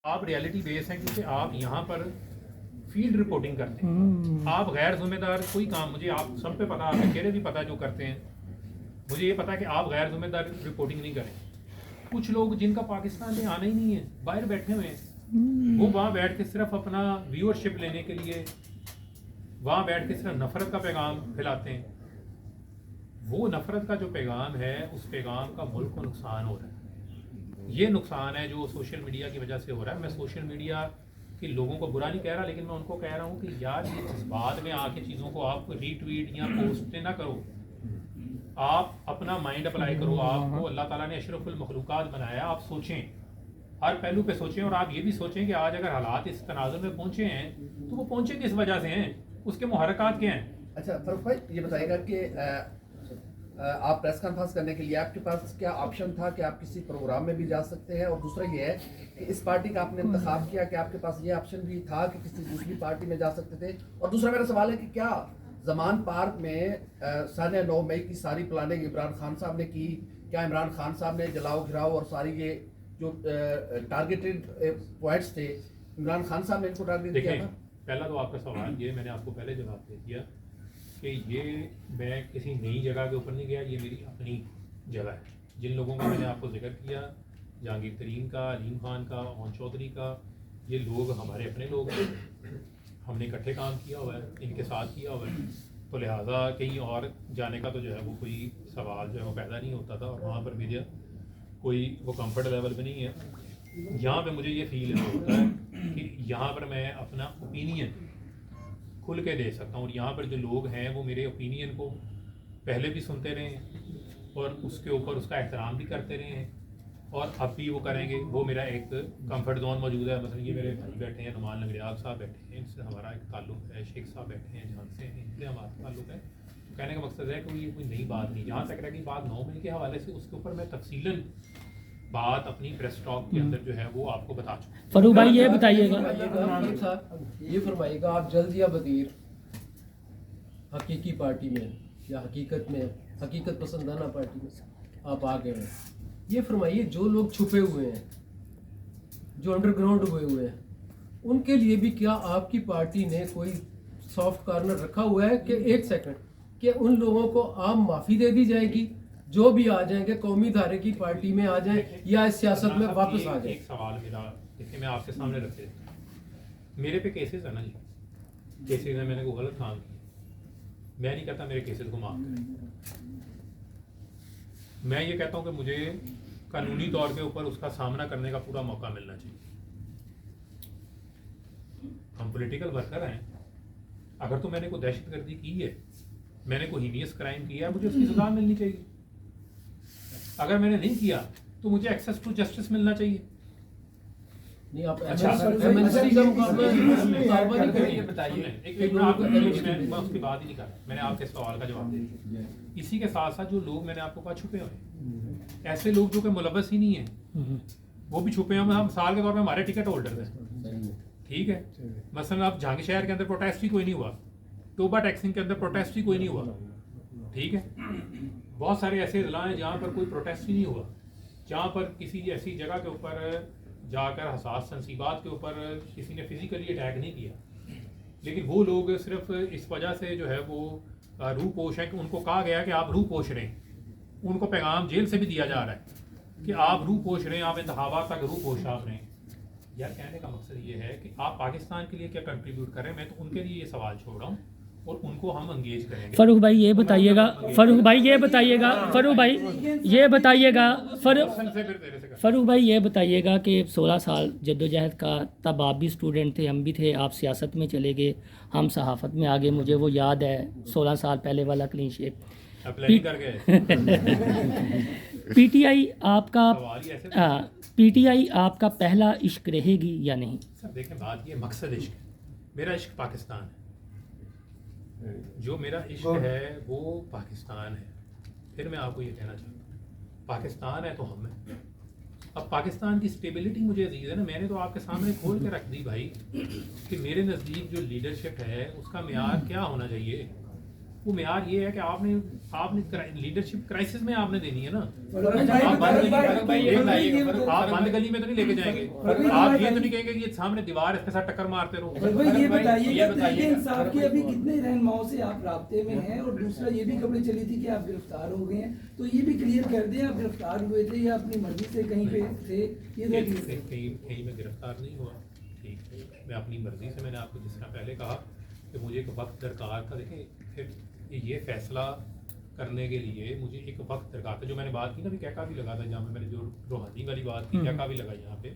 آپ ریالٹی بیس ہیں کیونکہ آپ یہاں پر فیلڈ رپورٹنگ کرتے ہیں. آپ غیر ذمہ دار کوئی کام, مجھے آپ سب پہ پتا, آپ کے چہرے بھی پتا جو کرتے ہیں, مجھے یہ پتا کہ آپ غیر ذمہ دار رپورٹنگ نہیں کریں. کچھ لوگ جن کا پاکستان میں آنا ہی نہیں ہے, باہر بیٹھے ہوئے ہیں, وہ وہاں بیٹھ کے صرف اپنا ویورشپ لینے کے لیے وہاں بیٹھ کے صرف نفرت کا پیغام پھیلاتے ہیں. وہ نفرت کا جو پیغام ہے, اس پیغام کا ملک کو نقصان ہو رہا ہے. یہ نقصان ہے جو سوشل میڈیا کی وجہ سے ہو رہا ہے. میں سوشل میڈیا کے لوگوں کو برا نہیں کہہ رہا, لیکن میں ان کو کہہ رہا ہوں کہ یار یہ جذبات میں آ کے چیزوں کو آپ ری ٹویٹ یا پوسٹ نہ کرو, آپ اپنا مائنڈ اپلائی کرو. آپ کو اللہ تعالیٰ نے اشرف المخلوقات بنایا, آپ سوچیں, ہر پہلو پہ سوچیں, اور آپ یہ بھی سوچیں کہ آج اگر حالات اس تناظر میں پہنچے ہیں تو وہ پہنچے کس وجہ سے ہیں, اس کے محرکات کیا ہیں. اچھا فاروق بھائی یہ بتائیے گا کہ آپ پریس کانفرنس کرنے کے لیے آپ کے پاس کیا آپشن تھا کہ آپ کسی پروگرام میں بھی جا سکتے ہیں, اور دوسرا یہ ہے کہ اس پارٹی کا آپ نے انتخاب کیا کہ آپ کے پاس یہ آپشن بھی تھا کہ کسی دوسری پارٹی میں جا سکتے تھے. اور دوسرا میرا سوال ہے کہ کیا زمان پارک میں سنہ 9 مئی کی ساری پلاننگ عمران خان صاحب نے کی, کیا عمران خان صاحب نے جلاؤ گھراؤ اور ساری یہ جو ٹارگیٹڈ پوائنٹس تھے عمران خان صاحب نے ان کو ٹارگیٹ کیا تھا؟ پہلا تو آپ کا سوال یہ میں نے آپ کو پہلے جواب دے دیا کہ یہ میں کسی نئی جگہ کے اوپر نہیں گیا, یہ میری اپنی جگہ ہے. جن لوگوں کا میں نے آپ کو ذکر کیا, جہانگیر ترین کا, علیم خان کا, امن چودھری کا, یہ لوگ ہمارے اپنے لوگ ہیں, ہم نے اکٹھے کام کیا ہوا ہے, ان کے ساتھ کیا ہوا ہے, تو لہٰذا کہیں اور جانے کا تو جو ہے وہ کوئی سوال جو ہے وہ پیدا نہیں ہوتا تھا, اور وہاں پر میرا کوئی وہ کمفرٹ لیول پہ نہیں ہے. یہاں پہ مجھے یہ فیل ہوتا ہے کہ یہاں پر میں اپنا اوپینین کھل کے دے سکتا ہوں, اور یہاں پر جو لوگ ہیں وہ میرے اوپینین کو پہلے بھی سنتے رہے ہیں اور اس کے اوپر اس کا احترام بھی کرتے رہے ہیں, اور اب بھی وہ کریں گے. وہ میرا ایک کمفرٹ زون موجود ہے. مثلا یہ میرے بھائی بیٹھے ہیں, نعمان لنگریال صاحب بیٹھے ہیں, ان سے ہمارا ایک تعلق ہے, شیخ صاحب بیٹھے ہیں جہاں سے, ان سے ہمارا تعلق ہے. تو کہنے کا مقصد ہے کہ یہ کوئی نئی بات نہیں. جہاں تک رہ گئی بات 9 مئی کے حوالے سے, اس کے اوپر میں تفصیلاً بات اپنی پریس ٹاک کے اندر جو ہے وہ آپ کو بتا چکا ہوں. فاروق بھائی یہ بتائیے گا, یہ فرمائیے گا آپ جلد یا بدیر حقیقی پارٹی میں یا حقیقت میں حقیقت پسندانہ پارٹی میں آپ آ گئے ہیں, یہ فرمائیے جو لوگ چھپے ہوئے ہیں, جو انڈر گراؤنڈ ہوئے ہیں, ان کے لیے بھی کیا آپ کی پارٹی نے کوئی سافٹ کارنر رکھا ہوا ہے کہ ایک سیکنڈ کہ ان لوگوں کو آپ معافی دے دی جائے گی جو بھی آ جائیں گے, قومی دھارے کی پارٹی میں آ جائیں یا اس سیاست میں واپس آ جائیں؟ ایک سوال میرا دیکھیں میں آپ کے سامنے رکھ دیتا ہوں. میرے پہ کیسز ہیں نا جی, کیسز ہیں, میں نے کوئی غلط کام کیا, میں نہیں کہتا میرے کیسز کو معاف کریں. میں یہ کہتا ہوں کہ مجھے قانونی طور کے اوپر اس کا سامنا کرنے کا پورا موقع ملنا چاہیے. ہم پولیٹیکل ورکر ہیں, اگر تو میں نے کوئی دہشت گردی کی ہے, میں نے کوئی ہینیس کرائم کیا ہے, مجھے اس کی سزا ملنی چاہیے. اگر میں نے نہیں کیا تو مجھے ایکسیس ٹو جسٹس ملنا چاہیے. نہیں آپ اچھا ایمرجنسی کا مطالبہ نہیں کریں. یہ بتائیے, میں اس کی بات ہی نہیں کر رہا, میں نے آپ کے سوال کا جواب دے دیا. اسی کے ساتھ ساتھ جو لوگ میں نے آپ کو کہا چھپے ہوئے ہیں, ایسے لوگ جو کہ ملوث ہی نہیں ہیں وہ بھی چھپے ہوئے ہیں. ہم مثال کے طور پہ ہمارے ٹکٹ ہولڈر ہیں, ٹھیک ہے, مثلا آپ جہانگیر شہر کے اندر پروٹیسٹ ہی کوئی نہیں ہوا, ٹوبا ٹیکسنگ کے اندر پروٹیسٹ ہی کوئی نہیں ہوا, ٹھیک ہے. بہت سارے ایسے اضلاع ہیں جہاں پر کوئی پروٹیسٹ ہی نہیں ہوا, جہاں پر کسی ایسی جگہ کے اوپر جا کر حساس تنصیبات کے اوپر کسی نے فزیکلی اٹیک نہیں کیا, لیکن وہ لوگ صرف اس وجہ سے جو ہے وہ روح پوش ہیں کہ ان کو کہا گیا کہ آپ روح پوش رہیں. ان کو پیغام جیل سے بھی دیا جا رہا ہے کہ آپ روح پوش رہیں, آپ انتخابات تک روح پوش آپ رہیں. یار کہنے کا مقصد یہ ہے کہ آپ پاکستان کے لیے کیا کنٹریبیوٹ کریں. میں تو ان کے لیے یہ سوال چھوڑ رہا ہوں اور ان کو ہم انگیج کریں گے. فاروق بھائی یہ بتائیے گا, فاروق بھائی یہ بتائیے گا, فاروق بھائی یہ بتائیے گا, فاروق بھائی یہ بتائیے گا کہ 16 سال جدوجہد کا, تب آپ بھی اسٹوڈنٹ تھے, ہم بھی تھے, آپ سیاست میں چلے گئے, ہم صحافت میں آگے. مجھے وہ یاد ہے 16 سال پہلے والا clean shape. P T I آپ کا پی ٹی آئی آپ کا پہلا عشق رہے گی یا نہیں؟ سر دیکھیں بات یہ مقصد عشق ہے, میرا عشق پاکستان ہے. جو میرا عشق ہے وہ پاکستان ہے. پھر میں آپ کو یہ کہنا چاہتا ہوں پاکستان ہے تو ہم ہیں. اب پاکستان کی اسٹیبلٹی مجھے عزیز ہے نا, میں نے تو آپ کے سامنے کھول کے رکھ دی بھائی کہ میرے نزدیک جو لیڈرشپ ہے اس کا معیار کیا ہونا چاہیے. وہ معیار یہ ہے کہ آپ نے لیڈرشپ کرائسس میں آپ نے دینی ہے نا. آپ بند گلی میں تو نہیں لے کے جائیں گے, آپ یہ تو نہیں کہیں گے کہ یہ سامنے دیوار اس کے ساتھ ٹکر مارتے رہو. یہ بتائیے گا انصاف کے ابھی کتنے رہنماؤں سے آپ رابطے میں ہیں, اور دوسرا یہ بھی خبریں چلی تھی کہ آپ گرفتار ہو گئے ہیں, تو یہ بھی کلیئر کر دیں آپ گرفتار ہوئے تھے یا اپنی مرضی سے کہیں پہ تھے؟ کہیں میں گرفتار نہیں ہوا, ٹھیک ہے, میں اپنی مرضی سے, میں نے آپ کو جس طرح پہلے کہا کہ مجھے ایک وقت درکار تھا. دیکھیں پھر یہ فیصلہ کرنے کے لیے مجھے ایک وقت درکار تھا. جو میں نے بات کی نا, بھی کہا بھی لگا تھا جہاں میں نے جو روحانی والی بات کی, کہا بھی لگا یہاں پہ,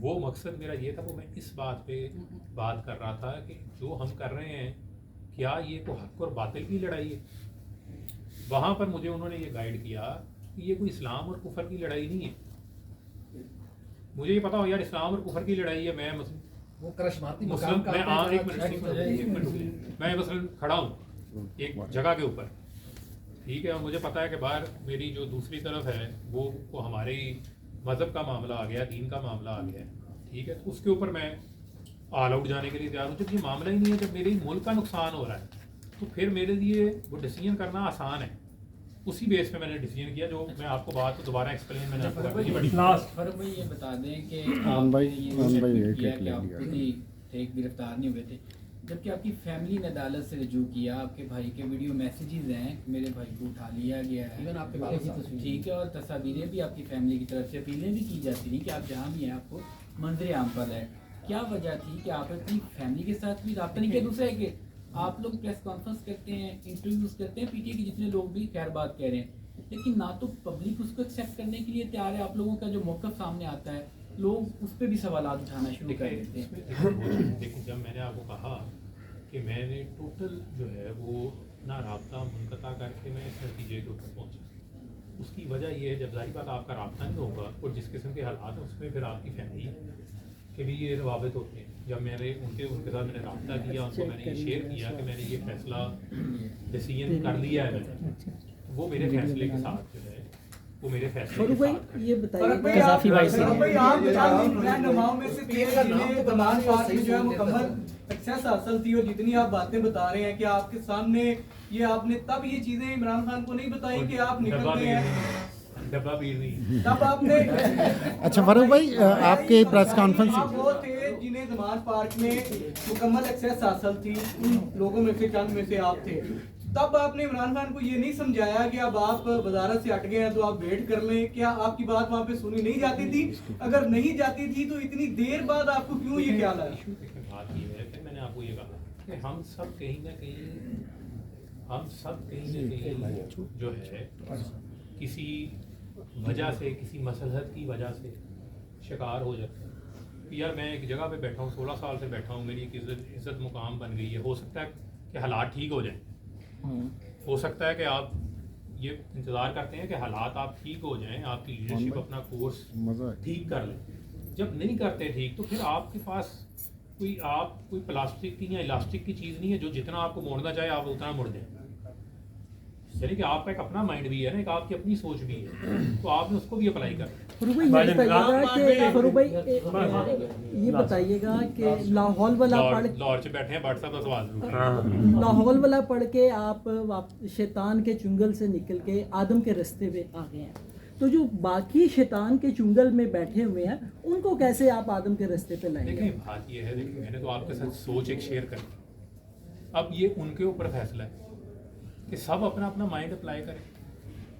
وہ مقصد میرا یہ تھا, وہ میں اس بات پہ بات کر رہا تھا کہ جو ہم کر رہے ہیں کیا یہ کوئی حق اور باطل کی لڑائی ہے. وہاں پر مجھے انہوں نے یہ گائیڈ کیا کہ یہ کوئی اسلام اور کفر کی لڑائی نہیں ہے. مجھے یہ پتا ہو یار اسلام اور کفر کی لڑائی ہے, میں وہ کرشماتی مسلم, میں مثلا کھڑا ہوں ایک جگہ کے اوپر, ٹھیک ہے, اور مجھے پتا ہے کہ باہر میری جو دوسری طرف ہے وہ ہمارے مذہب کا معاملہ آ گیا, دین کا معاملہ آ گیا, ٹھیک ہے, تو اس کے اوپر میں آل آؤٹ جانے کے لیے تیار ہوں. جب یہ معاملہ ہی نہیں ہے, جب میرے ملک کا نقصان ہو رہا ہے, تو پھر میرے لیے وہ ڈیسیجن کرنا آسان ہے. اسی بیس پہ میں نے ڈیسیجن کیا, جو میں آپ کو بات کو دوبارہ ایکسپلین میں نے آپ کو کر دی. فرق بھائی یہ بتا دیں کہ آپ نے یہ کیا کہ آپ خود ہی گرفتار نہیں ہوئے تھے, جبکہ آپ کی فیملی نے عدالت سے رجوع کیا, آپ کے بھائی کے ویڈیو میسیجز ہیں کہ میرے بھائی کو اٹھا لیا گیا ہے, ٹھیک ہے, اور تصاویریں بھی آپ کی فیملی کی طرف سے, اپیلیں بھی کی جاتی تھیں کہ آپ جہاں بھی ہیں آپ کو منظر عام پر ہے. کیا وجہ تھی کہ آپ اپنی فیملی کے ساتھ بھی رابطہ نہیں کیا؟ دوسرا ہے کہ آپ لوگ پریس کانفرنس کرتے ہیں, انٹرویوز کرتے ہیں, پی ٹی اے کے جتنے لوگ بھی خیر بات کہہ رہے ہیں, لیکن نہ تو پبلک اس کو ایکسیپٹ کرنے کے لیے تیار ہے. آپ لوگوں کا جو موقف سامنے آتا ہے, لوگ اس پہ بھی سوالات اٹھانا شروع کر دیتے ہیں. لیکن جب میں نے آپ کو کہا کہ میں نے ٹوٹل جو ہے وہ اپنا رابطہ منقطع کر کے میں اس نتیجے کے اوپر پہنچا, اس کی وجہ یہ ہے, جب ظاہر بات آپ کا رابطہ نہیں ہوگا اور جس قسم کے حالات ہیں اس میں پھر آپ کی فیملی کے بھی یہ روابط ہوتے ہیں. جب میں نے ان کے ساتھ میں نے رابطہ کیا, ان کو میں نے یہ شیئر کیا کہ میں نے یہ فیصلہ ڈیسیجن کر لیا ہے, وہ میرے فیصلے کے ساتھ جو ہے وہ میرے فیصلے کے ساتھ ہے. یہ بتائیے قذافی بھائی سے جو ہے مکمل ایکسیس حاصل تھی, اور جتنی آپ باتیں بتا رہے ہیں کہ آپ کے سامنے یہ آپ نے تب یہ چیزیں عمران خان کو نہیں بتائی کہ آپ نکلتے ہیں ڈبہ پیر نہیں, تب آپ نے اچھا فاروق بھائی, آپ کے پریس کانفرنس آپ وہ تھے جنہیں زمان پارک میں مکمل ایکسیس حاصل تھی, ان لوگوں میں سے چند میں سے آپ تھے. تب آپ نے عمران خان کو یہ نہیں سمجھایا کہ اب آپ وزارت سے ہٹ گئے ہیں تو آپ ویٹ کر لیں؟ کیا آپ کی بات وہاں پہ سنی نہیں جاتی تھی؟ اگر نہیں جاتی تھی تو اتنی دیر بعد آپ کو کیوں یہ خیال آیا؟ بات یہ ہے کہ میں نے آپ کو یہ کہا کہ ہم سب کہیں نہ کہیں جو ہے کسی وجہ سے, کسی مصلحت کی وجہ سے شکار ہو جاتے ہیں. یار میں ایک جگہ پہ بیٹھا ہوں, 16 سال سے بیٹھا ہوں, میری ایک عزت مقام بن گئی ہے. ہو سکتا ہے کہ حالات ٹھیک ہو جائیں, ہو سکتا ہے کہ آپ یہ انتظار کرتے ہیں کہ حالات آپ ٹھیک ہو جائیں, آپ کی لیڈرشپ اپنا کورس ٹھیک کر لیں. جب نہیں کرتے ٹھیک, تو پھر آپ کے پاس کوئی پلاسٹک کی یا الاسٹک کی چیز نہیں ہے جو جتنا آپ کو موڑنا چاہے آپ اتنا موڑ دیں. یعنی کہ آپ کا ایک اپنا مائنڈ بھی ہے نا, ایک آپ کی اپنی سوچ بھی ہے, تو آپ نے اس کو بھی اپلائی کرنا. یہ بتائیے گا کہ لاہور سے بیٹھے ہیں, واٹس ایپ کا سوال لاہور والا پڑھ کے آپ شیطان کے چنگل سے نکل کے آدم کے رستے پہ آ گئے ہیں, تو جو باقی شیطان کے چنگل میں بیٹھے ہوئے ہیں ان کو کیسے آپ آدم کے رستے پہ لائیں گے؟ دیکھیں بات یہ ہے, دیکھیں میں نے تو آپ کے ساتھ سوچ ایک شیئر کری, اب یہ ان کے اوپر فیصلہ ہے کہ سب اپنا اپنا مائنڈ اپلائی کریں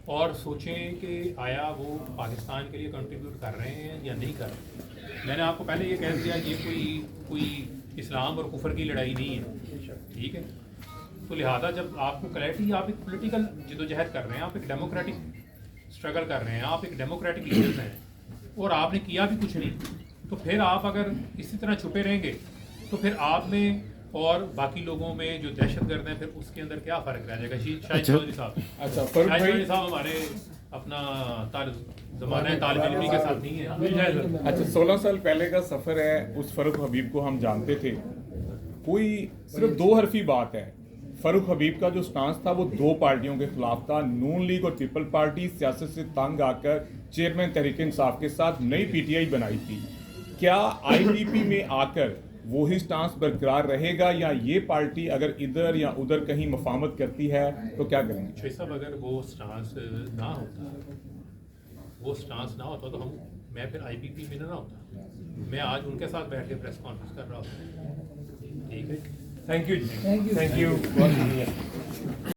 اور سوچیں کہ آیا وہ پاکستان کے لیے کنٹریبیوٹ کر رہے ہیں یا نہیں کر رہے. میں نے آپ کو پہلے یہ کہہ دیا, یہ کوئی اسلام اور کفر کی لڑائی نہیں ہے, ٹھیک ہے. تو لہٰذا جب آپ کو کلیئرٹی, آپ ایک پولیٹیکل جدوجہد کر رہے ہیں, آپ ایک ڈیموکریٹک اسٹرگل کر رہے ہیں, آپ ایک ڈیموکریٹک لیڈرز ہیں, اور آپ نے کیا بھی کچھ نہیں, تو پھر آپ اگر اسی طرح چھپے رہیں گے تو پھر آپ میں اور باقی لوگوں میں جو دہشت گرد ہیں, پھر اس کے اندر کیا فرق رہ جائے گا. شاہد چودھری صاحب ہمارے اپنا زمانہ طالب علمی کے ساتھ نہیں ہے. اچھا 16 سال پہلے کا سفر ہے, اس فاروق حبیب کو ہم جانتے تھے. کوئی صرف 2 حرفی بات ہے, فاروق حبیب کا جو سٹانس تھا وہ 2 پارٹیوں کے خلاف تھا, نون لیگ اور پیپل پارٹی. سیاست سے تنگ آ کر چیئرمین تحریک انصاف کے ساتھ نئی پی ٹی آئی بنائی تھی. کیا آئی پی پی میں آ کر وہی سٹانس برقرار رہے گا یا یہ پارٹی اگر ادھر یا ادھر کہیں مفاہمت کرتی ہے تو کیا کریں گے؟ شہید صاحب اگر وہ سٹانس نہ ہوتا تو میں پھر آئی پی پی میں نہ ہوتا، میں آج ان کے ساتھ بیٹھ کے پریس کانفرنس کر رہا ہوتا. ٹھیک ہے، تھینک یو جی، تھینک یو.